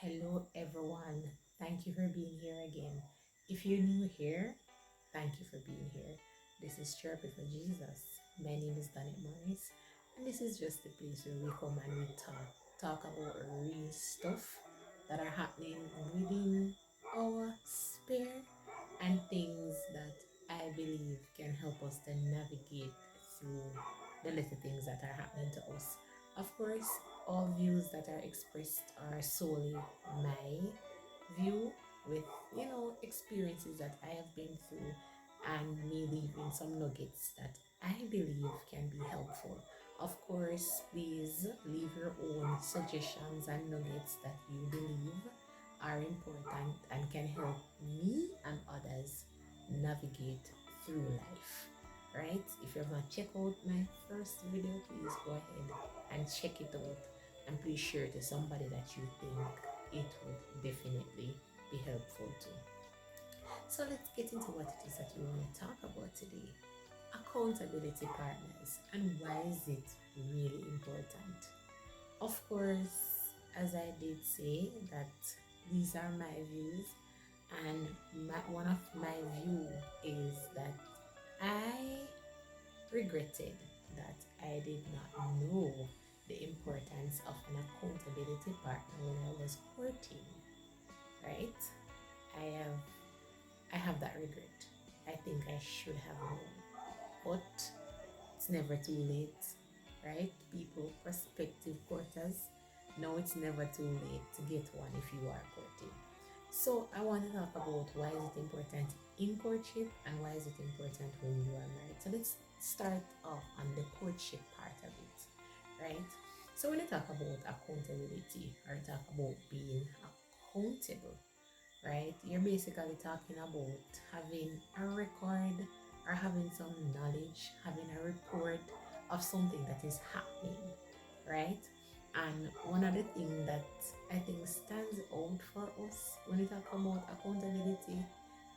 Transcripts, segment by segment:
Hello everyone, thank you for being here again. If you're new here, thank you for being here. This is Chirpy4Jesus. My name is Danette Morris, and this is just the place where we come and we talk about real stuff that are happening within our sphere and things that I believe can help us to navigate through the little things that are happening to us. Of course, all views that are expressed are solely my view with, experiences that I have been through and me leaving some nuggets that I believe can be helpful. Of course, please leave your own suggestions and nuggets that you believe are important and can help me and others navigate through life. Right? If you have not checked out my first video, please go ahead and check it out, and please share it to somebody that you think it would definitely be helpful to. So let's get into what it is that we want to talk about today. Accountability partners, and why is it really important? Of course, as I did say, that these are my views, and one of my view is that I regretted that I did not know the importance of an accountability partner when I was courting, right? I have that regret. I think I should have known, but it's never too late, right? People, prospective courters, no, it's never too late to get one if you are courting. So I want to talk about why is it important in courtship and why is it important when you are married. So let's start off on the courtship part of it, right? So when you talk about accountability or talk about being accountable, right, you're basically talking about having a record or having some knowledge, having a report of something that is happening, right? And one of the things that I think stands out for us when we talk about accountability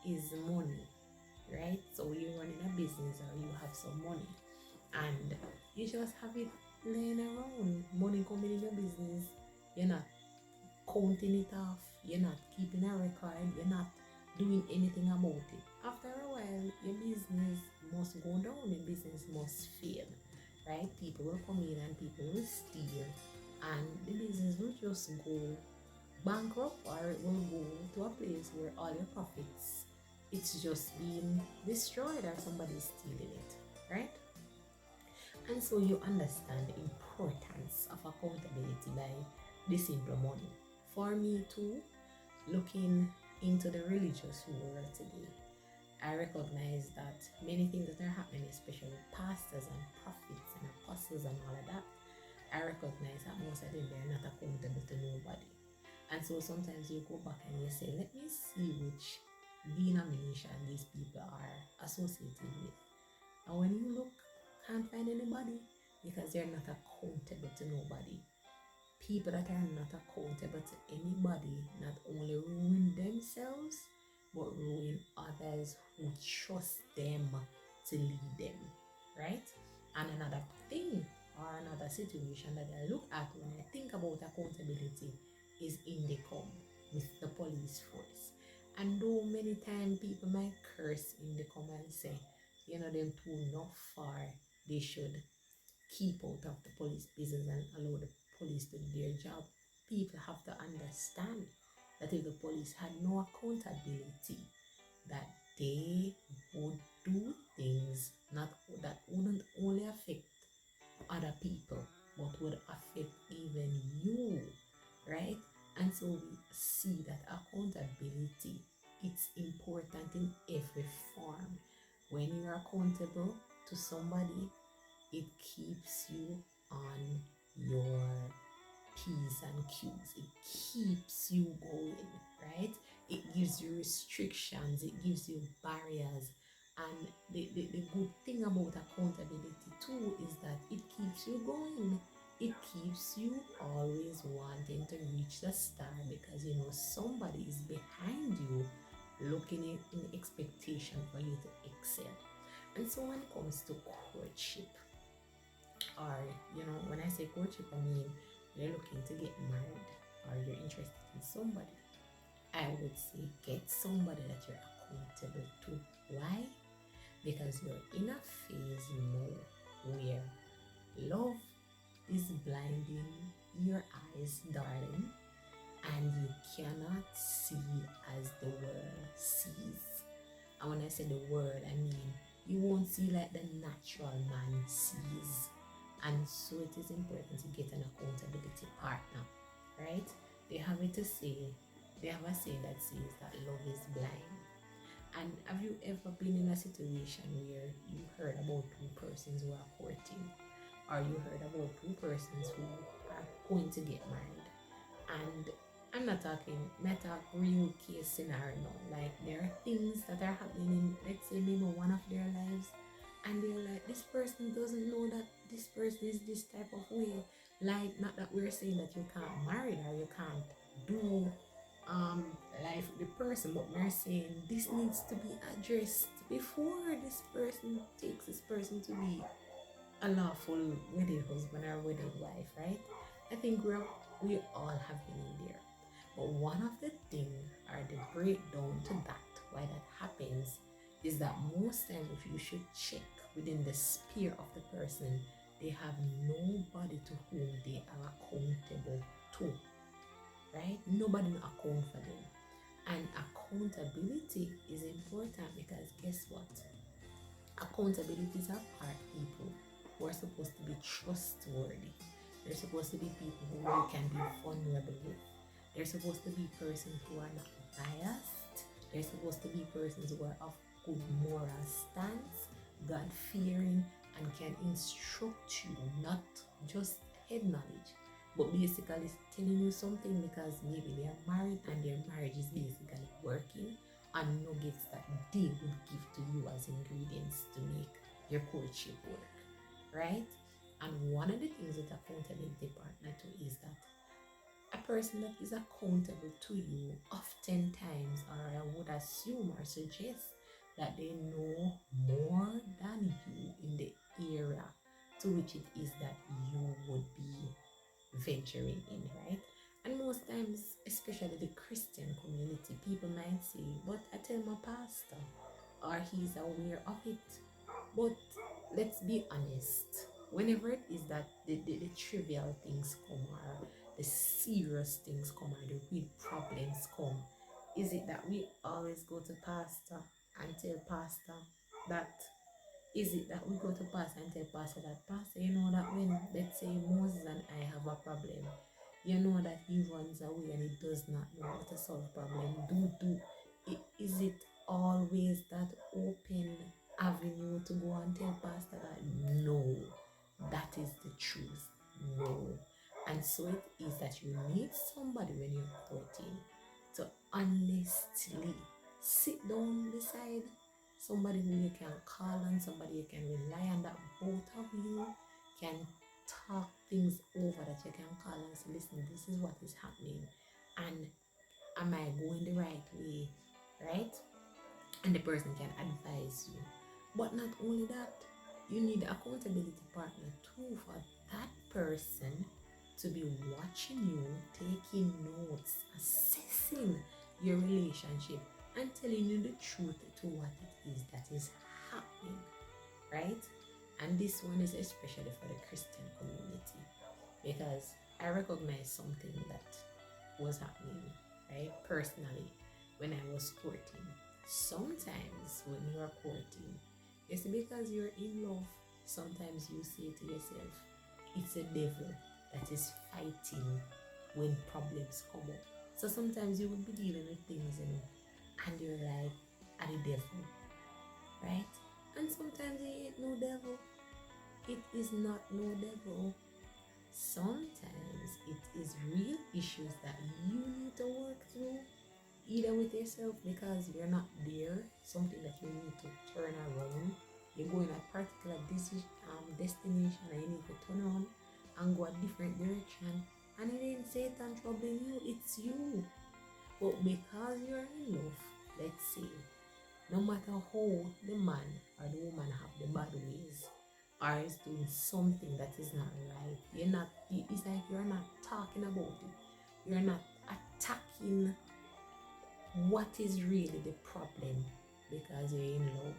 is money, right? So you're running a business or you have some money and you just have it laying around, money coming in your business, you're not counting it off, you're not keeping a record, you're not doing anything about it. After a while, your business must go down, your business must fail, right? People will come in and people will steal, and the business will just go bankrupt, or it will go to a place where all your profits, it's just being destroyed or somebody's stealing it, right? And so you understand the importance of accountability by the simple money. For me too, looking into the religious world today, I recognize that many things that are happening, especially pastors and prophets and apostles and all of that, I recognize that most of them, they're not accountable to nobody. And so sometimes you go back and you say, let me see which denomination these people are associated with. And when you look, can't find anybody because they're not accountable to nobody. People that are not accountable to anybody not only ruin themselves, but ruin others who trust them to lead them, right? And another thing or another situation that I look at when I think about accountability is Indicom with the police force. And though many times people might curse Indicom and say, them too not far, they should keep out of the police business and allow the police to do their job. People have to understand that if the police had no accountability, that they would do things not that wouldn't only affect other people, but would affect even you, right? And so we see that accountability, it's important in every form. When you're accountable to somebody, it keeps you on your P's and Q's. It keeps you going, right? It gives you restrictions, it gives you barriers. And the good thing about accountability too is that it keeps you going. It keeps you always wanting to reach the star because somebody is behind you looking in expectation for you to excel. And so when it comes to courtship, or when I say courtship, I mean you're looking to get married, or you're interested in somebody, I would say get somebody that you're accountable to. Why? Because you're in a phase now where love is blinding your eyes, darling, and you cannot see as the world sees. And when I say the world, I mean you won't see like the natural man sees. And so it is important to get an accountability partner, right? They have it to say, they have a saying that says that love is blind. And have you ever been in a situation where you heard about two persons who are courting, or you heard about two persons who are going to get married? And I'm not talking real case scenario. Like there are things that are happening in, let's say, maybe one of their lives, and they're like, this person doesn't know that this person is this type of way. Like, not that we're saying that you can't marry or you can't do life with the person, but we're saying this needs to be addressed before this person takes this person to be a lawful wedded husband or wedded wife, right? I think we all have been in there. But one of the things or the breakdown to that, why that happens, is that most times if you should check within the sphere of the person, they have nobody to whom they are accountable to, right? Nobody will account for them. And accountability is important because guess what? Accountability is a part people who are supposed to be trustworthy. They're supposed to be people who you can be vulnerable with. They're supposed to be persons who are not biased. They're supposed to be persons who are of good moral stance, God-fearing, and can instruct you, not just head knowledge, but basically telling you something because maybe they are married and their marriage is basically working on nuggets that they would give to you as ingredients to make your courtship work, right? And one of the things with accountability partner too is that a person that is accountable to you oftentimes, or I would assume or suggest, that they know more than you in the area to which it is that you would be venturing in, right? And most times, especially the Christian community, people might say, but I tell my pastor, or he's aware of it. But let's be honest, whenever it is that the trivial things come, or the serious things come, or the real problems come, is it that we always go to pastor and tell pastor that? Is it that we go to pastor and tell pastor that, pastor, you know that when, let's say, Moses and I have a problem, you know that he runs away and he does not know how to solve problem? Is it always that open avenue to go and tell pastor that? No, that is the truth. No. And so it is that you need somebody when you're 14 to honestly sit down beside somebody who you can call on, somebody you can rely on, that both of you can talk things over, that you can call and say, listen, this is what is happening, and am I going the right way, right? And the person can advise you. But not only that, you need accountability partner too, for that person to be watching you, taking notes, assessing your relationship, and telling you the truth to what it is that is happening, right? And this one is especially for the Christian community, because I recognize something that was happening, right? Personally, when I was courting. Sometimes when you are courting, it's because you're in love. Sometimes you say to yourself, it's a devil that is fighting when problems come up. So sometimes you will be dealing with things, and you're like, are the devil, right? And sometimes it ain't no devil. It is not no devil. Sometimes it is real issues that you need to work through, either with yourself because you're not there, something that you need to turn around. You're going a particular destination and you need to turn around and go a different direction. And it ain't Satan troubling you, it's you. But because you're in love, let's say, no matter how the man or the woman have the bad ways, or is doing something that is not right, it's like you're not talking about it. you're not attacking what is really the problem because you're in love,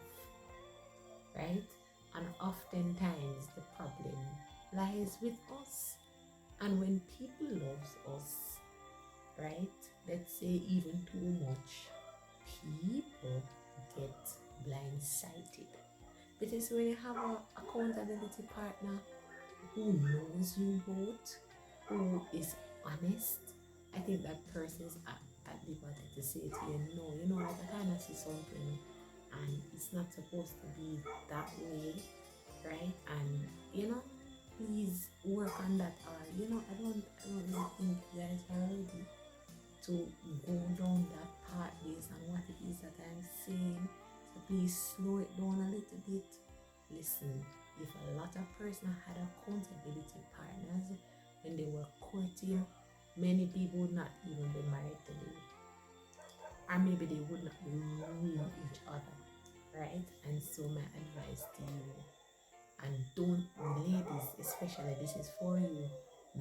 right? And oftentimes the problem lies with us. And when people loves us, right, let's say even too much, people get blindsided. Because when you have a accountability partner who knows you both, who is honest, I think that person is at liberty to say to you, no, like I kind of see something and it's not supposed to be that way, right? And please work on that. Or I don't really think you guys are ready to go down that path based on what it is that I'm saying. So please slow it down a little bit. Listen, if a lot of persons had accountability partners when they were courting, many people would not even be married today. Or maybe they would not be ruining each other, right? And so my advice to you, and don't, ladies especially, this is for you,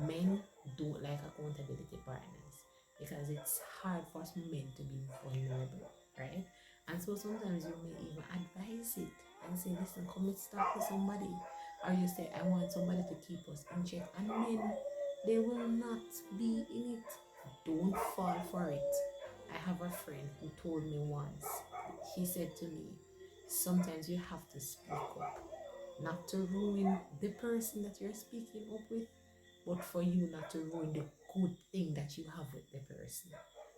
men don't like accountability partners because it's hard for us men to be vulnerable, right? And so sometimes you may even advise it and say, listen, come let's talk to somebody. Or you say, I want somebody to keep us in check. And men, they will not be in it. Don't fall for it. I have a friend who told me once, he said to me, sometimes you have to speak up, not to ruin the person that you're speaking up with, but for you not to ruin the good thing that you have with the person.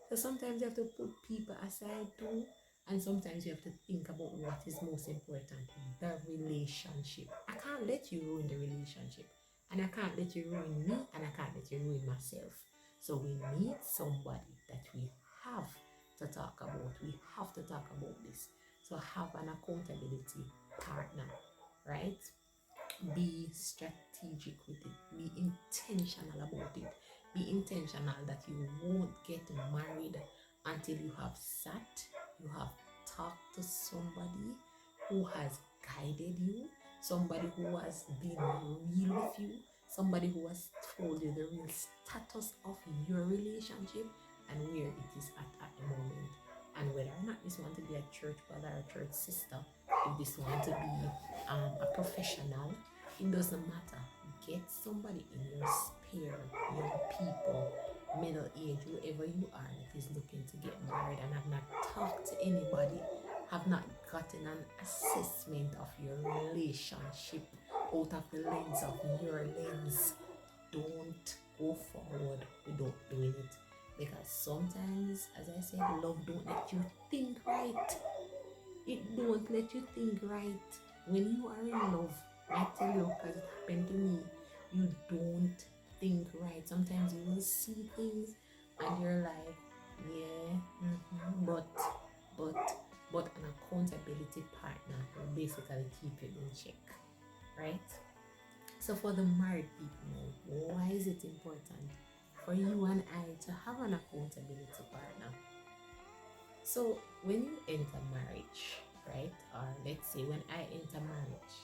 So sometimes you have to put people aside too, and sometimes you have to think about what is most important, the relationship. I can't let you ruin the relationship, and I can't let you ruin me, and I can't let you ruin myself. So we need somebody that we have to talk about. We have to talk about this. So have an accountability partner, right? Be strategic with it. Be intentional about it. Be intentional that you won't get married until you have sat, you have talked to somebody who has guided you, somebody who has been real with you, somebody who has told you the real status of your relationship and where it is at the moment. And whether or not this want to be a church brother or a church sister, if this want to be a professional, it doesn't matter. Get somebody in your sphere, young people, middle age, whoever you are that is looking to get married and have not talked to anybody, have not gotten an assessment of your relationship out of the lens of your lens. Don't go forward without doing it. Because sometimes, as I said, love don't let you think right. It don't let you think right. When you are in love, I tell you, because it happened to me, you don't think right. Sometimes you will see things and you're like, yeah, but an accountability partner will basically keep you in check, right? So for the married people, why is it important for you and I to have an accountability partner? So when you enter marriage, right, or let's say when I entered marriage,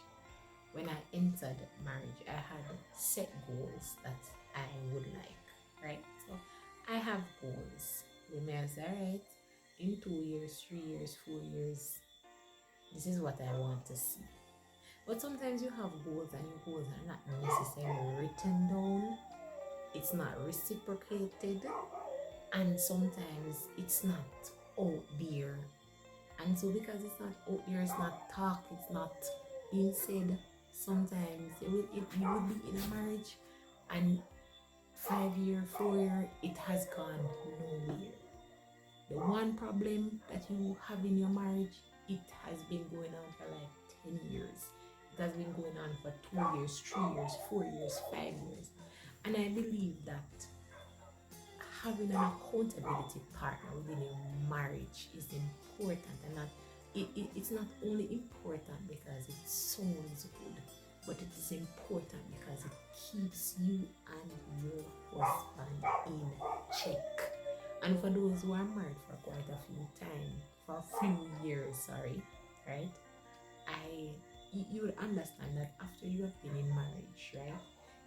I had set goals that I would like, right? So I have goals. We may say, all right, in 2 years, 3 years, 4 years, this is what I want to see. But sometimes you have goals and your goals are not necessarily written down. It's not reciprocated. And sometimes it's not out there. And so because it's not out there, it's not talk, it's not being said, sometimes you will be in a marriage and 5 year, 4 year, it has gone nowhere. The one problem that you have in your marriage, it has been going on for like 10 years. It has been going on for 2 years, 3 years, 4 years, 5 years. And I believe that having an accountability partner within your marriage is important, and that it's not only important because it sounds good, but it is important because it keeps you and your husband in check. And for those who are married for quite a few years, right? You would understand that after you have been in marriage, right?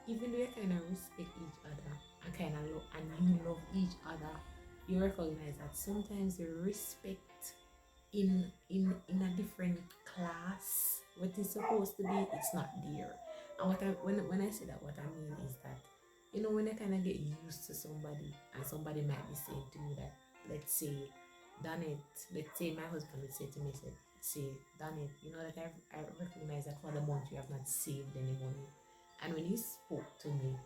Even though you kind of respect each other, and kind of love, and you love each other, you recognize that sometimes the respect in a different class, what is supposed to be, it's not there. And when I say that, what I mean is that, you know, when I kind of get used to somebody, and somebody might be saying to you that, let's say, done it. Let's say my husband would say to me, say, done it. You know that I recognize that for the month you have not saved any money. And when he spoke to me,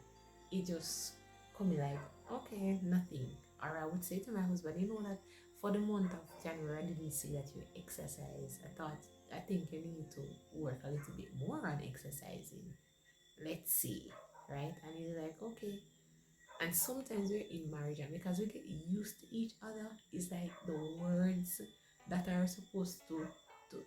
it just come like, okay, nothing. Or I would say to my husband, you know that for the month of January, I didn't see that you exercise. I think you need to work a little bit more on exercising. Let's see, right? And he's like, okay. And sometimes we're in marriage, and because we get used to each other, it's like the words that are supposed to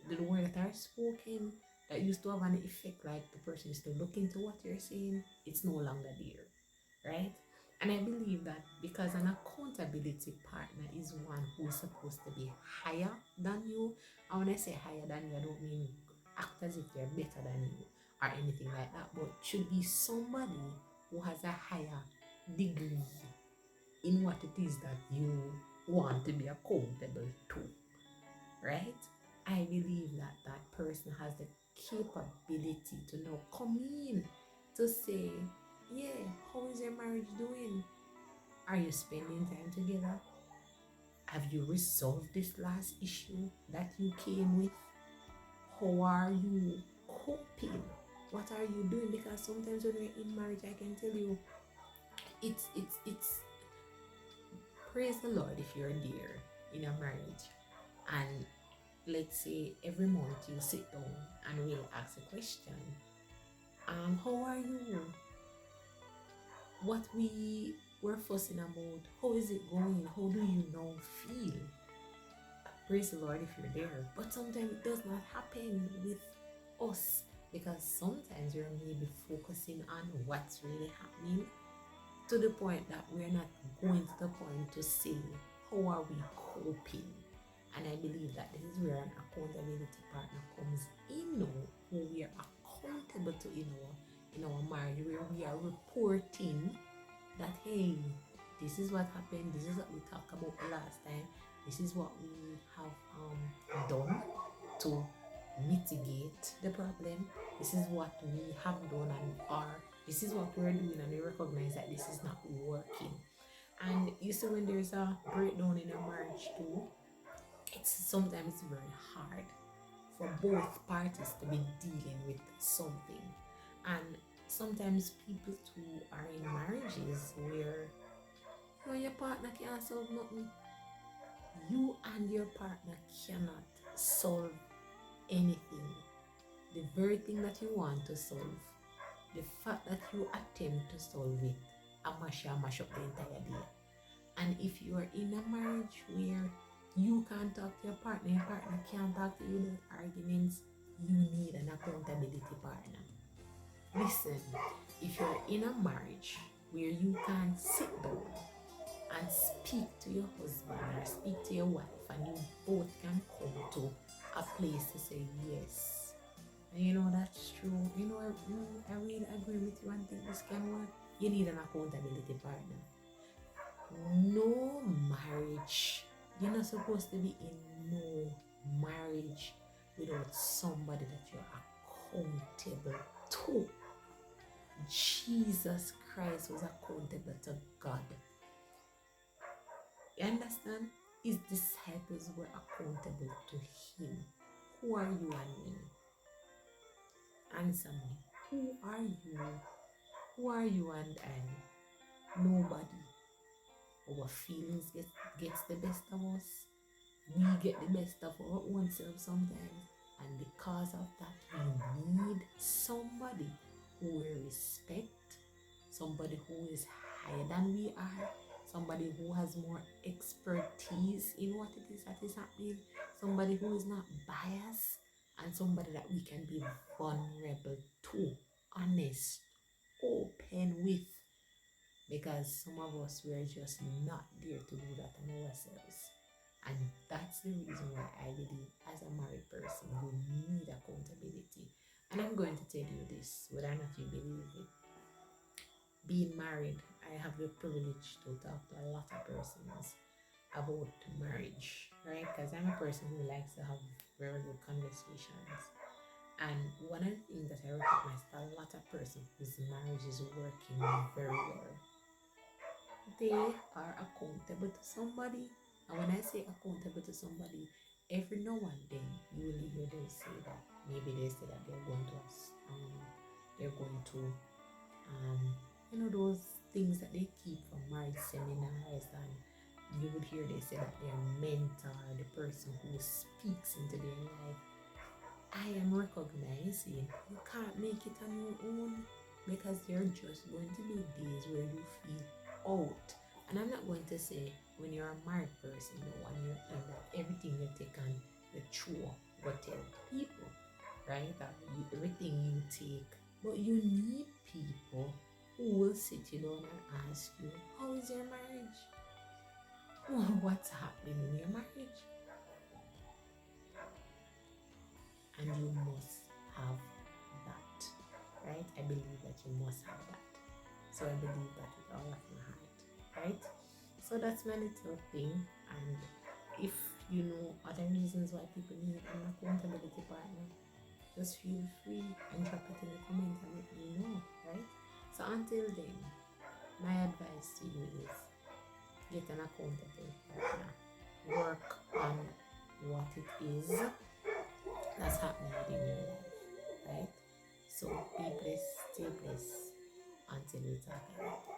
the words that are spoken that used to have an effect, like the person is to look into what you're saying, it's no longer there, right? And I believe that because an accountability partner is one who is supposed to be higher than you. And when I say higher than you, I don't mean act as if they're better than you or anything like that, but should be somebody who has a higher degree in what it is that you want to be accountable to, right? I believe that that person has the capability to now come in to say, yeah, how is your marriage doing? Are you spending time together? Have you resolved this last issue that you came with? How are you coping? What are you doing? Because sometimes when you're in marriage, I can tell you, it's praise the Lord if you're there in a marriage, and let's say every month you sit down and we'll ask a question. How are you? What we were fussing about, how is it going? How do you now feel? Praise the Lord if you're there. But sometimes it does not happen with us, because sometimes we're maybe focusing on what's really happening, to the point that we're not going to the point to say, how are we coping? And I believe that this is where an accountability partner comes in now, who we are accountable to in our marriage, where we are reporting that, hey, this is what happened, this is what we talked about the last time, this is what we have done to mitigate the problem, this is what we have done, and or this is what we're doing, and we recognize that this is not working. And you see, when there's a breakdown in a marriage too, sometimes it's very hard for both parties to be dealing with something. And sometimes people too are in marriages where, you know, your partner can't solve nothing. You and your partner cannot solve anything. The very thing that you want to solve, the fact that you attempt to solve it, mash up the entire day. And if you are in a marriage where you can't talk to your partner can't talk to you without arguments, you need an accountability partner. Listen, if you're in a marriage where you can sit down and speak to your husband or speak to your wife, and you both can come to a place to say, yes, and you know that's true, you know, I really agree with you and think this can work, you need an accountability partner. No marriage, you're not supposed to be in no marriage without somebody that you're accountable to. Jesus Christ was accountable to God. You understand? His disciples were accountable to him. Who are you and me? Answer me. Who are you? Who are you and I? Nobody. Our feelings gets the best of us. We get the best of our own self sometimes. And because of that, we need somebody who will respect, somebody who is higher than we are, somebody who has more expertise in what it is that is happening, somebody who is not biased, and somebody that we can be vulnerable to, honest, open with. Because some of us, we're just not there to do that on ourselves. And that's the reason why I believe, as a married person, you need accountability. And I'm going to tell you this, whether or not you believe it. being married, I have the privilege to talk to a lot of persons about marriage, right? Because I'm a person who likes to have very good conversations. And one of the things that I recognize that a lot of persons whose marriage is working very well, they are accountable to somebody. And when I say accountable to somebody, every now and then you will hear them say that maybe they say that they're going to those things that they keep from marriage seminars, and you would hear they say that their mentor, the person who speaks into their life. I am recognizing you can't make it on your own, because there are just going to be days where you feel out. And I'm not going to say when you're a married person, when you're in that everything you take on the true go tell people, right? That everything you take, but you need people who will sit you down and ask you, how is your marriage? What's happening in your marriage? And you must have that, right? I believe that you must have that. So I believe that with all of my heart, right? So that's my little thing. And if you know other reasons why people need an accountability partner, just feel free and drop it in the comment and let me know, right? So until then, my advice to you is get an accountable partner. Work on what it is that's happening within your life, right? So be blessed, stay blessed until we talk again.